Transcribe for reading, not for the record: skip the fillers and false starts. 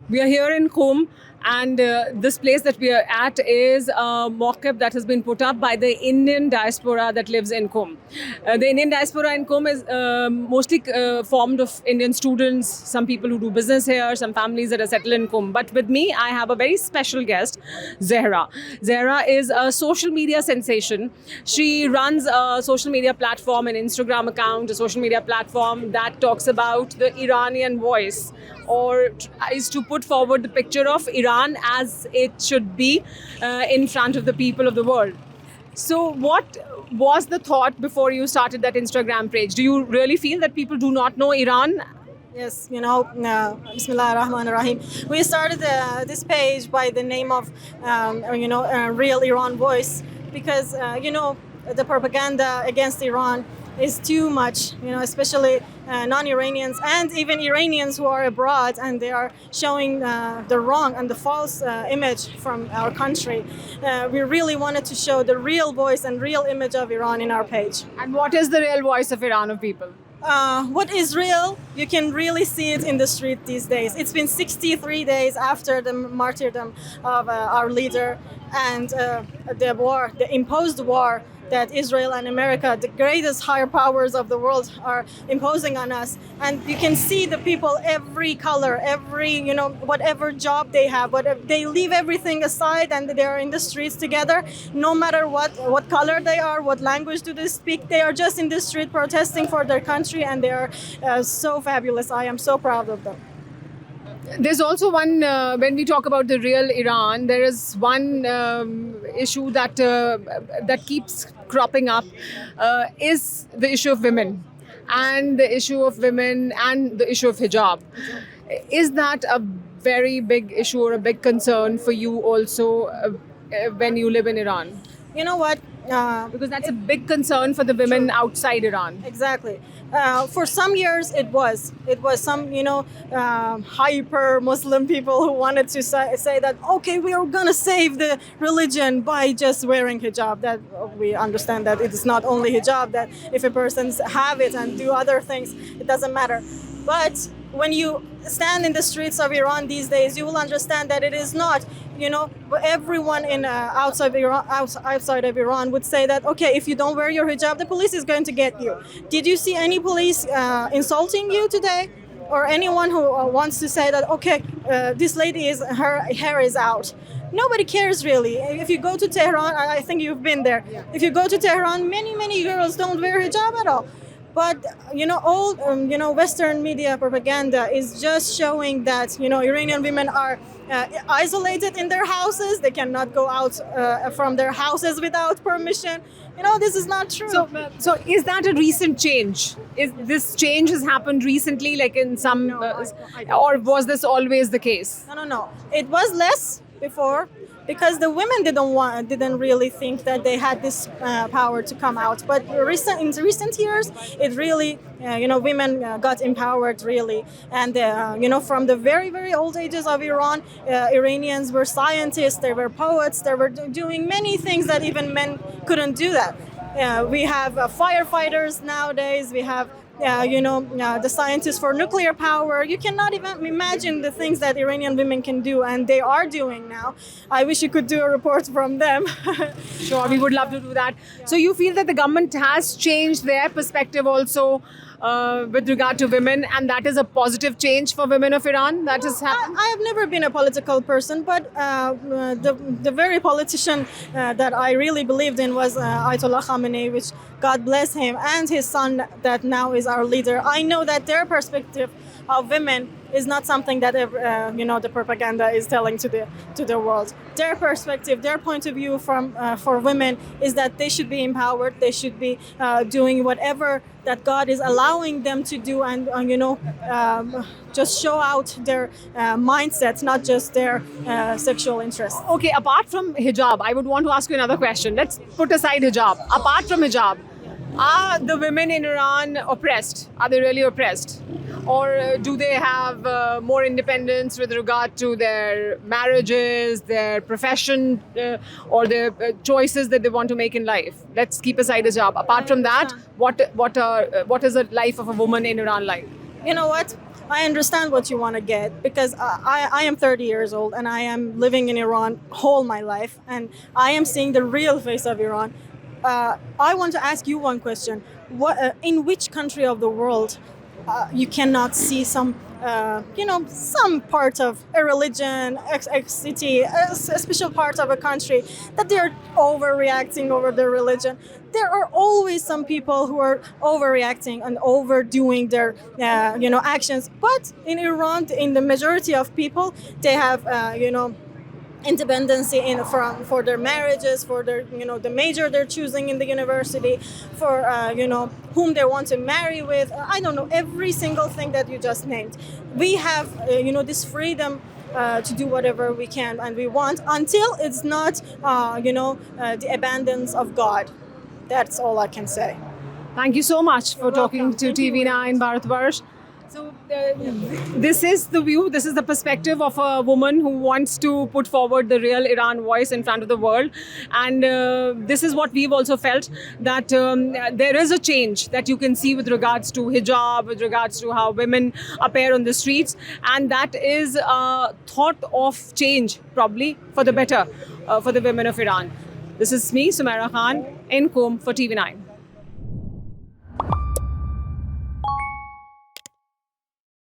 We are here in Qom, and this place that we are at is a mawqif that has been put up by the Indian diaspora that lives in Qom. The Indian diaspora in Qom is mostly formed of Indian students, some people who do business here, some families that are settled in Qom. But with me, I have a very special guest, Zera. Zera is a social media sensation. She runs a social media platform, an Instagram account, a social media platform that talks about the Iranian voice, or is to put forward the picture of Iran as it should be in front of the people of the world. So, what was the thought before you started that Instagram page? Do you really feel that people do not know Iran? Yes, Bismillah ar-Rahman ar-Rahim. We started this page by the name of, Real Iran Voice because, the propaganda against Iran is too much, especially non-Iranians and even Iranians who are abroad, and they are showing the wrong and the false image from our country. We really wanted to show the real voice and real image of Iran in our page. And what is the real voice of Iran of people? What is real, you can really see it in the street these days. It's been 63 days after the martyrdom of our leader and the imposed war that Israel and America, the greatest higher powers of the world, are imposing on us. And you can see the people, every color, whatever job they have, whatever, they leave everything aside and they are in the streets together, no matter what color they are, what language do they speak, they are just in the street protesting for their country, and they are so fabulous. I am so proud of them. There's also one, when we talk about the real Iran, there is one issue that keeps cropping up, is the issue of women. And the issue of women and the issue of hijab. Is that a very big issue or a big concern for you also when you live in Iran? You know what? Because that's a big concern for the women outside Iran. Exactly. For some years, it was some hyper Muslim people who wanted to say that, okay, we are gonna save the religion by just wearing hijab. That we understand that it is not only hijab, that if a person have it and do other things, it doesn't matter. But when you stand in the streets of Iran these days, you will understand that it is not. Everyone in outside of Iran would say that, okay, if you don't wear your hijab, the police is going to get you. Did you see any police insulting you today? Or anyone who wants to say that, okay, this lady her hair is out? Nobody cares really. If you go to Tehran, I think you've been there. Yeah. If you go to Tehran, many girls don't wear hijab at all. But all Western media propaganda is just showing that Iranian women are isolated in their houses. They cannot go out from their houses without permission. This is not true. So is that a recent change? Is this change has happened recently, like in some, or was this always the case? No. It was less before, because the women didn't really think that they had this power to come out. But in recent years, it really, women got empowered really. And, from the very, very old ages of Iran, Iranians were scientists, they were poets, they were doing many things that even men couldn't do that. We have firefighters nowadays, we have the scientists for nuclear power. You cannot even imagine the things that Iranian women can do, and they are doing now. I wish you could do a report from them. Sure, we would love to do that. Yeah. So you feel that the government has changed their perspective also with regard to women, and that is a positive change for women of Iran that has happened? I have never been a political person, but the very politician that I really believed in was Ayatollah Khamenei, which God bless him, and his son that now is our leader. I know that their perspective of women is not something that the propaganda is telling to the world. Their perspective, their point of view for women is that they should be empowered. They should be doing whatever that God is allowing them to do, and just show out their mindsets, not just their sexual interests. Okay, apart from hijab, I would want to ask you another question. Let's put aside hijab. Apart from hijab, are the women in Iran oppressed? Are they really oppressed? Or do they have more independence with regard to their marriages, their profession, or their choices that they want to make in life? Let's keep aside hijab. Apart from that, what is the life of a woman in Iran like? You know what? I understand what you want to get, because I am 30 years old and I am living in Iran whole my life, and I am seeing the real face of Iran. I want to ask you one question. In which country of the world you cannot see some, some part of a religion, a city, a special part of a country that they are overreacting over their religion? There are always some people who are overreacting and overdoing their, actions. But in Iran, in the majority of people, they have, independency for their marriages, for their the major they're choosing in the university, for whom they want to marry with. I don't know, every single thing that you just named. We have this freedom to do whatever we can and we want, until it's not the abundance of God. That's all I can say. Thank you so much for talking welcome. to Thank you. TV9 Bharatvarsh. So this is the view, this is the perspective of a woman who wants to put forward the real Iran voice in front of the world. And this is what we've also felt, that there is a change that you can see with regards to hijab, with regards to how women appear on the streets. And that is a thought of change, probably for the better, for the women of Iran. This is me, Sumaira Khan, in Qom for TV9.